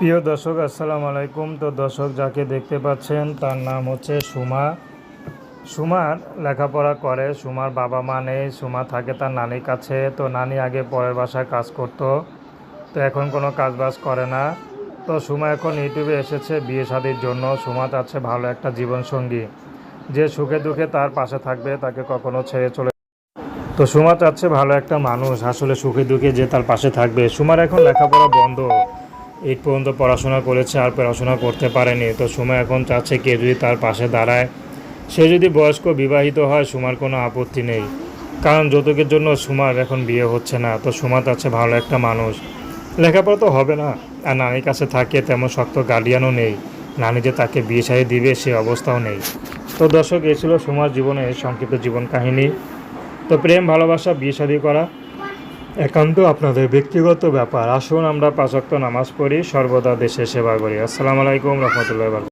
প্রিয় দর্শক আসসালামু আলাইকুম। তো দর্শক যাকে দেখতে পাচ্ছেন তার নাম হচ্ছে সুমা। সুমার লেখাপড়া করে, সুমার বাবা মা নেই, সুমা থাকে তার নানির কাছে। তো নানি আগে পরের বাসায় কাজ করতো, তো এখন কোনো কাজবাজ করে না। তো সুমা এখন ইউটিউবে এসেছে বিয়ে শাদির জন্য। সুমা চাচ্ছে ভালো একটা জীবনসঙ্গী, যে সুখে দুঃখে তার পাশে থাকবে, তাকে কখনো ছেড়ে চলে। তো সুমা চাচ্ছে ভালো একটা মানুষ, আসলে সুখে দুঃখে যে তার পাশে থাকবে। সুমার এখন লেখাপড়া বন্ধ, 8 পর্যন্ত পড়াশোনা করেছে, আর পড়াশোনা করতে পারেনি। তো সুমা এখন চাচ্ছে কে যদি তার পাশে দাঁড়ায়। সে যদি বয়স্ক বিবাহিত হয় সুমার কোনো আপত্তি নেই, কারণ যৌতুকের জন্য সুমার এখন বিয়ে হচ্ছে না। তো সুমা চাচ্ছে ভালো একটা মানুষ, লেখাপড়া তো হবে না, আর নানির কাছে থাকে, তেমন শক্ত গার্ডিয়ানও নেই। নানি যে তাকে বিয়ে শাদী দিবে সে অবস্থাও নেই। তো দর্শক, এই ছিল সুমার জীবনের সংক্ষিপ্ত জীবন কাহিনী। তো প্রেম ভালোবাসা বিয়ে শাদী করা একান্ত আপনাদের ব্যক্তিগত ব্যাপার। আসুন আমরা 5 ওয়াক্ত নামাজ পড়ি, সর্বদা দেশের সেবা করি। আসসালামু আলাইকুম রহমতুল্লাহ।